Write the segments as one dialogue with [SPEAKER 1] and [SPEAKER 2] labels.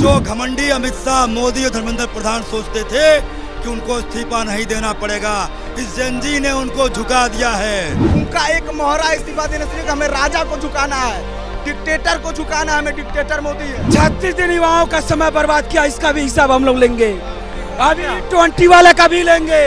[SPEAKER 1] जो घमंडी अमित शाह, मोदी और धर्मेंद्र प्रधान सोचते थे कि उनको इस्तीफा नहीं देना पड़ेगा, इस जनजी ने उनको झुका दिया है।
[SPEAKER 2] उनका एक मोहरा इस्तीफा देने से हमें राजा को झुकाना है, डिक्टेटर को झुकाना है, हमें डिक्टेटर मोदी है।
[SPEAKER 3] 36 दिन युवाओं का समय बर्बाद किया, इसका भी हिसाब हम लोग लेंगे। अभी T20 वाला का भी लेंगे,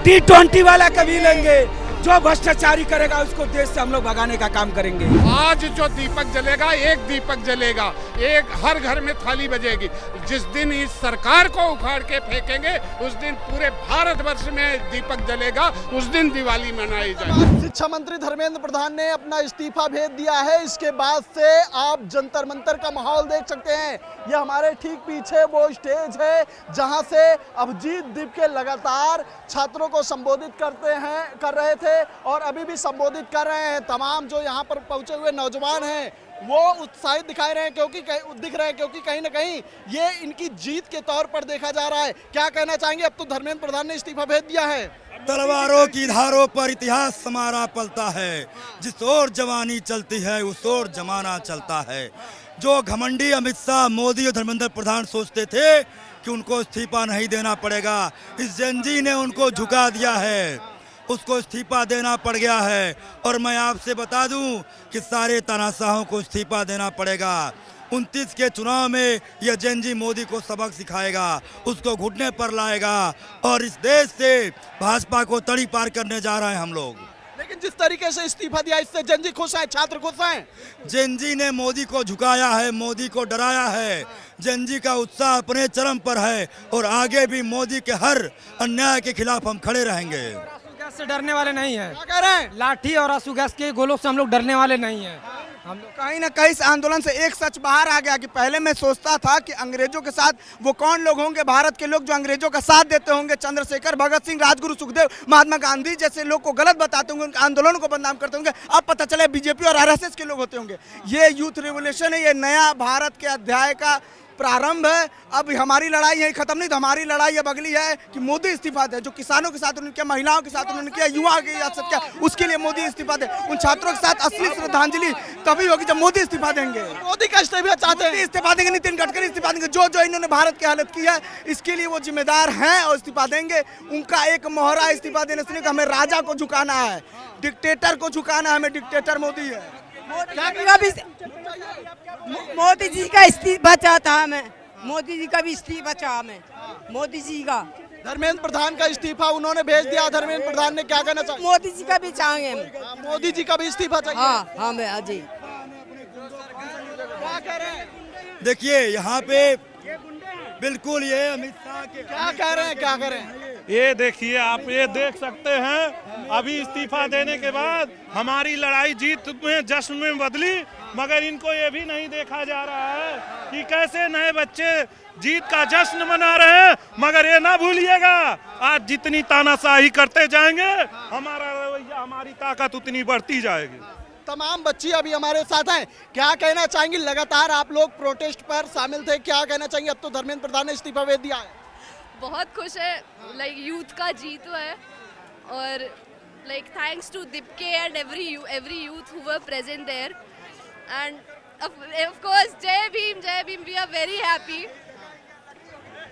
[SPEAKER 3] T20 वाला का भी लेंगे। जो भ्रष्टाचारी करेगा उसको देश से हम लोग भगाने का काम करेंगे।
[SPEAKER 4] आज जो दीपक जलेगा, एक दीपक जलेगा, एक हर घर में थाली बजेगी। जिस दिन इस सरकार को उखाड़ के फेंकेंगे उस दिन पूरे भारतवर्ष में दीपक जलेगा, उस दिन दिवाली मनाई जाएगी।
[SPEAKER 2] शिक्षा मंत्री धर्मेंद्र प्रधान ने अपना इस्तीफा भेज दिया है। इसके बाद से आप जंतर मंतर का माहौल देख सकते हैं। ये हमारे ठीक पीछे वो स्टेज है जहां से अभिजीत दीपके लगातार छात्रों को संबोधित कर रहे थे और अभी भी संबोधित कर रहे हैं। तमाम जो यहाँ पर पहुंचे हुए नौजवान हैं वो उत्साहित दिख रहे हैं क्योंकि कहीं ना कहीं ये इनकी जीत के तौर पर देखा जा रहा है। क्या कहना चाहेंगे? अब तो धर्मेंद्र प्रधान ने इस्तीफा भेज दिया है।
[SPEAKER 1] तलवारों की धारों पर इतिहास हमारा पलता है, जिस ओर जवानी चलती है उस ओर जमाना चलता है। जो घमंडी अमित शाह, मोदी और धर्मेंद्र प्रधान सोचते थे कि उनको इस्तीफा नहीं देना पड़ेगा, इस जनजी ने उनको झुका दिया है, उसको इस्तीफा देना पड़ गया है। और मैं आपसे बता दूं कि सारे तानाशाहों को इस्तीफा देना पड़ेगा। 29 के चुनाव में यह जनजी मोदी को सबक सिखाएगा, उसको घुटने पर लाएगा और इस देश से भाजपा को तड़ी पार करने जा रहे हैं हम लोग।
[SPEAKER 2] लेकिन जिस तरीके से इस्तीफा दिया इससे जनजी खुश हैं, छात्र खुश हैं।
[SPEAKER 1] जनजी ने मोदी को झुकाया है, मोदी को डराया है। जनजी का उत्साह अपने चरम पर है और आगे भी मोदी के हर अन्याय के खिलाफ हम खड़े रहेंगे।
[SPEAKER 3] गैस से डरने वाले नहीं है।
[SPEAKER 2] क्या कह रहे हैं?
[SPEAKER 3] लाठी और आंसू गैस के गोलों से हम लोग डरने वाले नहीं हैं। हम लोग
[SPEAKER 2] कहीं ना कहीं इस आंदोलन से एक सच बाहर आ गया कि पहले मैं सोचता था कि अंग्रेजों के साथ वो कौन लोग होंगे, भारत के लोग जो अंग्रेजों का साथ देते होंगे, चंद्रशेखर, भगत सिंह, राजगुरु, सुखदेव, महात्मा गांधी जैसे लोग को गलत बताते होंगे, उनके आंदोलन को बदनाम करते होंगे। अब पता चले बीजेपी और आरएसएस के लोग होते होंगे। ये यूथ रिवोल्यूशन है, ये नया भारत के अध्याय का प्रारंभ है। अब हमारी लड़ाई यही खत्म नहीं, तो हमारी लड़ाई अब अगली है कि मोदी इस्तीफा दे। जो किसानों के साथ उन्होंने किया, महिलाओं के साथ उन्होंने किया, युवाओं के साथ किया, उसके लिए मोदी इस्तीफा दे। उन छात्रों के साथ असली श्रद्धांजलि तभी होगी जब मोदी इस्तीफा देंगे। मोदी का इस्तीफा चाहते हैं, इस्तीफा देंगे, नितिन गडकरी इस्तीफा देंगे। जो जो इन्होंने भारत की हालत की है इसके लिए वो जिम्मेदार हैं और इस्तीफा देंगे। उनका एक मोहरा इस्तीफा देने से हमें राजा को झुकाना है, डिक्टेटर को झुकाना है, हमें डिक्टेटर मोदी है।
[SPEAKER 5] मोदी जी का इस्तीफा चाहता है, मैं मोदी जी का भी इस्तीफा चाहा, मैं मोदी जी का।
[SPEAKER 2] धर्मेंद्र प्रधान का इस्तीफा उन्होंने भेज दिया। धर्मेंद्र प्रधान ने क्या कहना चाहिए?
[SPEAKER 5] मोदी जी का भी चाहेंगे हम।
[SPEAKER 2] मोदी जी का भी इस्तीफा चाहिए।
[SPEAKER 5] हाँ मैं जी।
[SPEAKER 2] क्या कह रहे हैं?
[SPEAKER 1] देखिए यहाँ पे बिल्कुल ये अमित शाह के
[SPEAKER 2] क्या कह रहे हैं? क्या कह रहे हैं?
[SPEAKER 6] ये देखिए, आप ये देख सकते हैं, अभी इस्तीफा देने के बाद हमारी लड़ाई जीत में जश्न में बदली, मगर इनको ये भी नहीं देखा जा रहा है कि कैसे नए बच्चे जीत का जश्न मना रहे हैं। मगर ये ना भूलिएगा, आज जितनी तानाशाही करते जाएंगे हमारा रवैया, हमारी ताकत उतनी बढ़ती जाएगी।
[SPEAKER 2] तमाम बच्ची अभी हमारे साथ हैं। क्या कहना चाहेंगी? लगातार आप लोग प्रोटेस्ट पर शामिल थे, क्या कहना चाहेंगे? अब तो धर्मेंद्र प्रधान ने इस्तीफा भेज दिया है।
[SPEAKER 7] बहुत खुश है, लाइक यूथ का जीत हुआ है और like thanks to Deepak and every youth who were present there and of course Jai Bhim, we are very happy.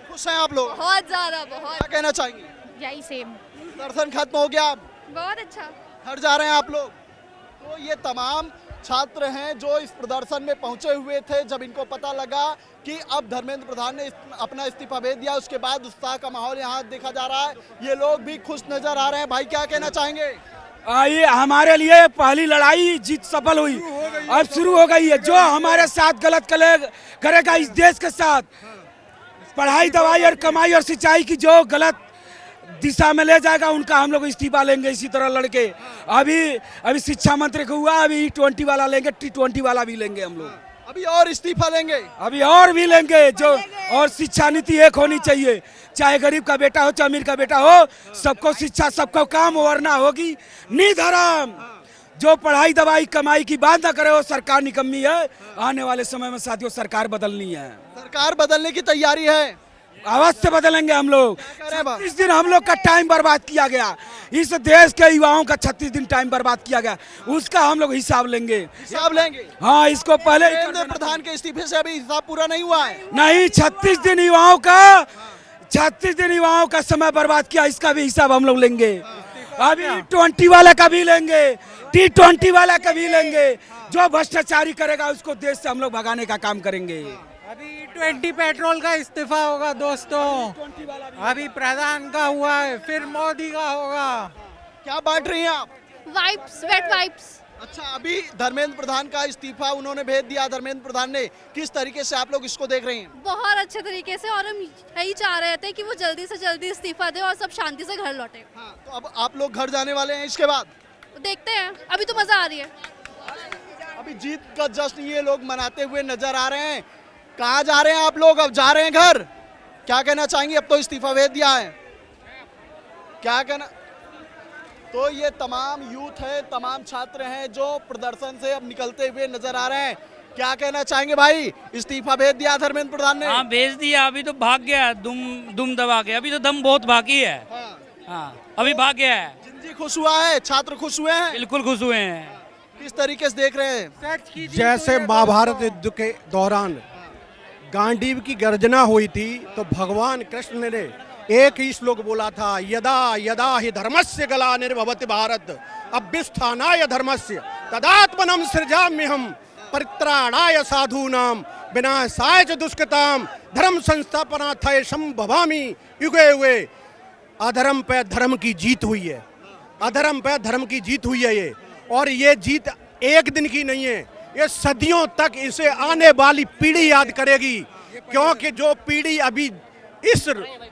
[SPEAKER 2] खुश हैं आप लोग?
[SPEAKER 7] बहुत ज्यादा, बहुत।
[SPEAKER 2] क्या कहना चाहेंगी?
[SPEAKER 7] यही सेम।
[SPEAKER 2] दर्शन खत्म हो गया, अब
[SPEAKER 7] बहुत अच्छा।
[SPEAKER 2] घर जा रहे हैं आप लोग? तो ये तमाम छात्र हैं जो इस प्रदर्शन में पहुंचे हुए थे। जब इनको पता लगा कि अब धर्मेंद्र प्रधान ने अपना इस्तीफा भेज दिया, उसके बाद उत्साह का माहौल यहाँ देखा जा रहा है। ये लोग भी खुश नजर आ रहे हैं। भाई क्या कहना चाहेंगे?
[SPEAKER 3] ये हमारे लिए पहली लड़ाई जीत सफल हुई, अब शुरू हो गई है। जो हमारे साथ गलत करेगा इस देश के साथ, पढ़ाई, दवाई और कमाई और सिंचाई की जो गलत दिशा में ले जाएगा, उनका हम लोग इस्तीफा लेंगे इसी तरह लड़के। अभी शिक्षा मंत्री को हुआ, अभी T20 वाला लेंगे, T20 वाला भी लेंगे हम लोग।
[SPEAKER 2] अभी और इस्तीफा लेंगे?
[SPEAKER 3] अभी और भी लेंगे। जो और शिक्षा नीति एक होनी चाहिए, चाहे गरीब का बेटा हो चाहे अमीर का बेटा हो, सबको शिक्षा, सबको काम, वरना होगी निधर्म। जो पढ़ाई, दवाई, कमाई की बात ना करे वो सरकार निकम्मी है। आने वाले समय में साथियों सरकार बदलनी है।
[SPEAKER 2] सरकार बदलने की तैयारी है।
[SPEAKER 3] अवश्य बदलेंगे हम लोग।
[SPEAKER 2] कह रहे हैं बाप?
[SPEAKER 3] 36 दिन हम लोग का टाइम बर्बाद किया गया, इस देश के युवाओं का 36 दिन टाइम बर्बाद किया गया, उसका हम लोग हिसाब लेंगे।
[SPEAKER 2] हिसाब लेंगे।
[SPEAKER 3] हाँ, इसको पहले ही
[SPEAKER 2] धर्मेंद्र प्रधान के इस्तीफे से अभी हिसाब पूरा नहीं हुआ है।
[SPEAKER 3] नहीं, 36 दिन युवाओं का समय बर्बाद किया, इसका भी हिसाब हम लोग लेंगे। अभी T20 वाला का भी लेंगे, T20 वाला का भी लेंगे। जो भ्रष्टाचारी करेगा उसको देश से हम लोग भगाने का काम करेंगे।
[SPEAKER 8] अभी T20 पेट्रोल का इस्तीफा होगा दोस्तों, अभी प्रधान का हुआ है, फिर मोदी का होगा।
[SPEAKER 2] क्या बांट रही हैं आप?
[SPEAKER 7] Vibes, wait vibes.
[SPEAKER 2] अच्छा, अभी धर्मेंद्र प्रधान का इस्तीफा उन्होंने भेज दिया, धर्मेंद्र प्रधान ने। किस तरीके से आप लोग इसको देख रही हैं?
[SPEAKER 7] बहुत अच्छे तरीके से, और हम यही चाह रहे थे कि वो जल्दी से जल्दी इस्तीफा दे और सब शांति से घर लौटे।
[SPEAKER 2] हाँ, तो अब आप लोग घर जाने वाले हैं इसके बाद?
[SPEAKER 7] देखते हैं, अभी तो मजा आ रही है।
[SPEAKER 2] अभी जीत का जश्न ये लोग मनाते हुए नजर आ रहे हैं। कहाँ जा रहे हैं आप लोग? अब जा रहे हैं घर। क्या कहना चाहेंगे? अब तो इस्तीफा भेज दिया है, क्या कहना? तो ये तमाम यूथ है, तमाम छात्र हैं जो प्रदर्शन से अब निकलते हुए नजर आ रहे हैं। क्या कहना चाहेंगे भाई? इस्तीफा भेज दिया धर्मेंद्र प्रधान ने।
[SPEAKER 9] हाँ, भेज दिया, अभी तो भाग गया दुम दबा के, अभी तो दम बहुत बाकी है। हाँ, अभी भाग गया है।
[SPEAKER 2] जिंदगी खुश हुआ है, छात्र खुश हुए हैं।
[SPEAKER 9] बिल्कुल खुश हुए हैं।
[SPEAKER 2] किस तरीके से देख रहे हैं?
[SPEAKER 10] जैसे महाभारत युद्ध के दौरान गांडीव की गर्जना हुई थी तो भगवान कृष्ण ने एक ही श्लोक बोला था, यदा यदा हि धर्मस्य ग्लानिर्भवति भारत अभ्युत्थानाय धर्मस्य तदात्मनं सृजाम्यहम् परित्राणाय साधूनां विनाशाय च दुष्कृतां धर्म संस्थापनार्थाय संभवामि युगे युगे। अधर्म पे धर्म की जीत हुई है, अधर्म पे धर्म की जीत हुई है ये, और ये जीत एक दिन की नहीं है, ये सदियों तक इसे आने वाली पीढ़ी याद करेगी। क्योंकि जो पीढ़ी अभी इस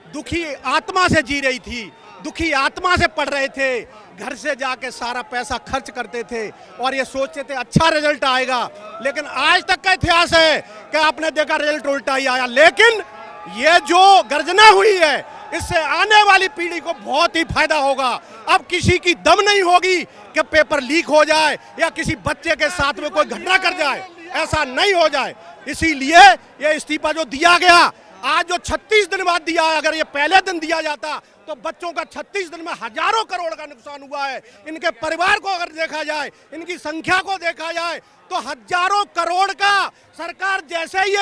[SPEAKER 10] दुखी आत्मा से जी रही थी, दुखी आत्मा से पढ़ रहे थे, घर से जाके सारा पैसा खर्च करते थे और ये सोचते थे अच्छा रिजल्ट आएगा, लेकिन आज तक का इतिहास है कि आपने देखा रिजल्ट उल्टा ही आया। लेकिन ये जो गर्जना हुई है इससे आने वाली पीढ़ी को बहुत ही फायदा होगा। अब किसी की दम नहीं होगी कि पेपर लीक हो जाए या किसी बच्चे के साथ में कोई घटना कर जाए, ऐसा नहीं हो जाए। इसीलिए ये इस्तीफा जो दिया गया आज, जो 36 दिन बाद दिया है, अगर ये पहले दिन दिया जाता तो बच्चों का 36 दिन में हजारों करोड़ का नुकसान हुआ है। इनके परिवार को अगर देखा जाए, इनकी संख्या को देखा जाए तो हजारों करोड़ का सरकार जैसे ही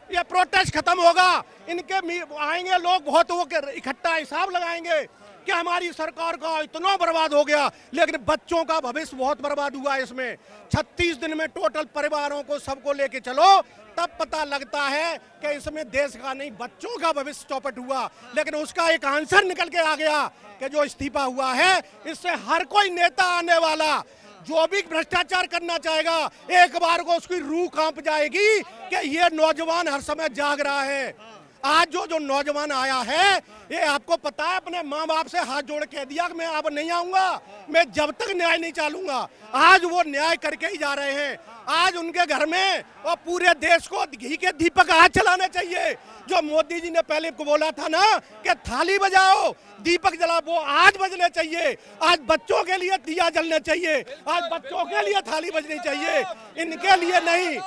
[SPEAKER 10] ये प्रोटेस्ट खत्म होगा, इनके आएंगे लोग बहुत, वो इकट्ठा हिसाब लगाएंगे कि हमारी सरकार का इतना बर्बाद हो गया, लेकिन बच्चों का भविष्य बहुत बर्बाद हुआ है इसमें। 36 दिन में टोटल परिवारों को सबको लेके चलो, तब पता लगता है कि इसमें देश का नहीं बच्चों का भविष्य चौपट हुआ। लेकिन उसका एक आंसर निकल के आ गया कि जो इस्तीफा हुआ है इससे हर कोई नेता आने वाला जो भी भ्रष्टाचार करना चाहेगा, एक बार को उसकी रूह कांप जाएगी कि ये नौजवान हर समय जाग रहा है। आज जो नौजवान आया है, ये आपको पता है, अपने माँ बाप से हाथ जोड़ के दिया कि मैं अब नहीं आऊंगा, मैं जब तक न्याय नहीं चालूंगा। आज वो न्याय करके ही जा रहे हैं। आज उनके घर में और पूरे देश को घी के दीपक आज चलाने चाहिए। जो मोदी जी ने पहले को बोला था ना कि थाली बजाओ दीपक जलाओ, वो आज बजने चाहिए। आज बच्चों के लिए दिया जलने चाहिए, आज बच्चों के लिए थाली बजनी चाहिए, इनके लिए नहीं।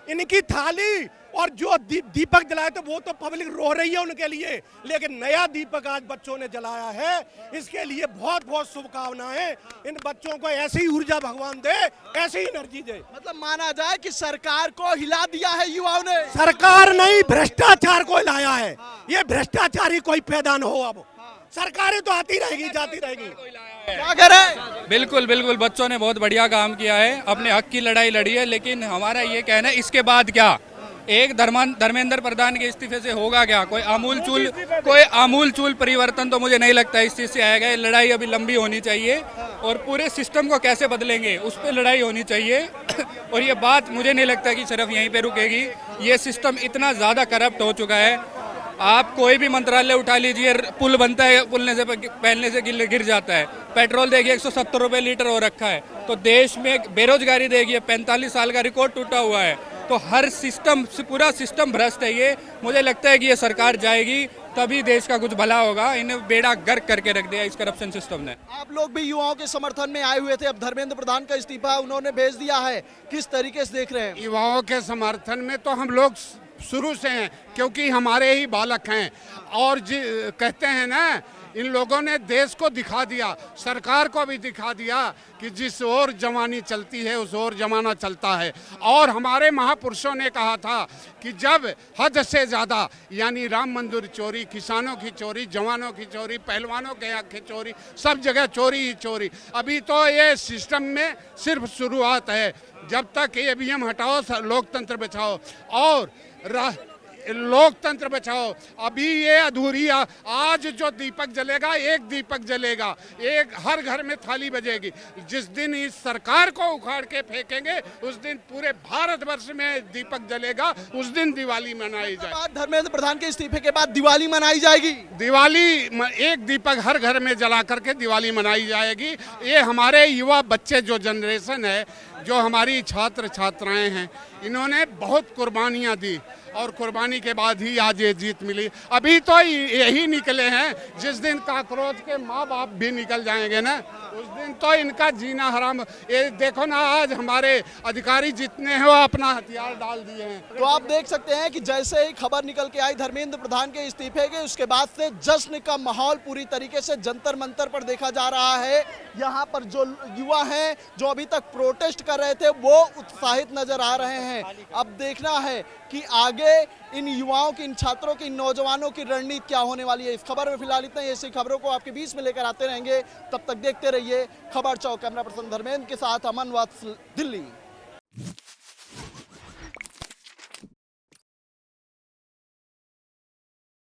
[SPEAKER 10] इनकी थाली और जो दीपक जलाए तो वो तो पब्लिक रो रही है उनके लिए, लेकिन नया दीपक आज बच्चों ने जलाया है, इसके लिए बहुत बहुत शुभकामनाएं। इन बच्चों को ऐसी ऊर्जा भगवान दे, ऐसी एनर्जी दे। मतलब माना जाए कि सरकार को हिला दिया है युवाओं ने। सरकार नहीं, भ्रष्टाचार को हिलाया है। ये भ्रष्टाचारी कोई पैदा न हो। अब सरकारें तो आती रहेगी जाती रहेगी। क्या कह रहे हैं?
[SPEAKER 11] बिल्कुल बिल्कुल, बच्चों ने बहुत बढ़िया काम किया है, अपने हक की लड़ाई लड़ी है। लेकिन हमारा ये कहना है, इसके बाद क्या? एक धर्मेंद्र प्रधान के इस्तीफे से होगा क्या? कोई आमूल चूल परिवर्तन तो मुझे नहीं लगता इस चीज़ से आएगा। ये लड़ाई अभी लंबी होनी चाहिए और पूरे सिस्टम को कैसे बदलेंगे उस पर लड़ाई होनी चाहिए। और ये बात मुझे नहीं लगता कि सिर्फ यहीं पे रुकेगी। ये सिस्टम इतना ज़्यादा करप्ट हो चुका है, आप कोई भी मंत्रालय उठा लीजिए, पुल बनता है, पहलने से गिर जाता है। पेट्रोल देखिए 170 रुपये लीटर हो रखा है। तो देश में बेरोजगारी देखिए, 45 साल का रिकॉर्ड टूटा हुआ है। तो हर सिस्टम, पूरा सिस्टम भ्रष्ट है। ये मुझे लगता है कि ये सरकार जाएगी तभी देश का कुछ भला होगा। इन्हें बेड़ा गर्क करके रख दिया इस करप्शन सिस्टम ने।
[SPEAKER 2] आप लोग भी युवाओं के समर्थन में आए हुए थे, अब धर्मेंद्र प्रधान का इस्तीफा उन्होंने भेज दिया है, किस तरीके से देख रहे हैं?
[SPEAKER 4] युवाओं के समर्थन में तो हम लोग शुरू से हैं, क्योंकि हमारे ही बालक हैं। और कहते हैं ना, इन लोगों ने देश को दिखा दिया, सरकार को भी दिखा दिया कि जिस ओर जवानी चलती है उस ओर जमाना चलता है। और हमारे महापुरुषों ने कहा था कि जब हद से ज़्यादा, यानी राम मंदिर चोरी, किसानों की चोरी, जवानों की चोरी, पहलवानों के यहाँ की चोरी, सब जगह चोरी ही चोरी। अभी तो ये सिस्टम में सिर्फ शुरुआत है। जब तक ईवीएम हटाओ, लोकतंत्र बचाओ और लोकतंत्र बचाओ। अभी ये अधूरी, आज जो दीपक जलेगा, एक दीपक जलेगा, एक हर घर में थाली बजेगी। जिस दिन इस सरकार को उखाड़ के फेंकेंगे उस दिन पूरे भारतवर्ष में दीपक जलेगा, उस दिन दिवाली मनाई जाएगी।
[SPEAKER 2] धर्मेंद्र प्रधान के इस्तीफे के बाद दिवाली मनाई जाएगी।
[SPEAKER 4] दिवाली, एक दीपक हर घर में जला करके दिवाली मनाई जाएगी। ये हमारे युवा बच्चे, जो जनरेशन है, जो हमारी छात्र छात्राएं हैं, इन्होंने बहुत कुर्बानियां दी और कुर्बानी के बाद ही आज ये जीत मिली। अभी तो यही निकले हैं, जिस दिन कॉकरोच के माँ बाप भी निकल जाएंगे ना, उस दिन तो इनका जीना हराम। ये देखो ना, आज हमारे अधिकारी जितने हैं वो अपना हथियार डाल दिए हैं।
[SPEAKER 2] तो आप देख सकते हैं कि जैसे ही खबर निकल के आई धर्मेंद्र प्रधान के इस्तीफे के, उसके बाद से जश्न का माहौल पूरी तरीके से जंतर मंतर पर देखा जा रहा है। यहाँ पर जो युवा हैं, जो अभी तक प्रोटेस्ट कर रहे थे, वो उत्साहित नजर आ रहे हैं। अब देखना है कि आगे इन युवाओं की, इन छात्रों की, इन नौजवानों की रणनीति क्या होने वाली है। इस खबर में फिलहाल इतना ही। ऐसी खबरों को आपके बीच में लेकर आते रहेंगे। तब तक देखते रहिए खबर चौक। कैमरा पर्सन धर्मेंद्र के साथ अमन वत्स, दिल्ली।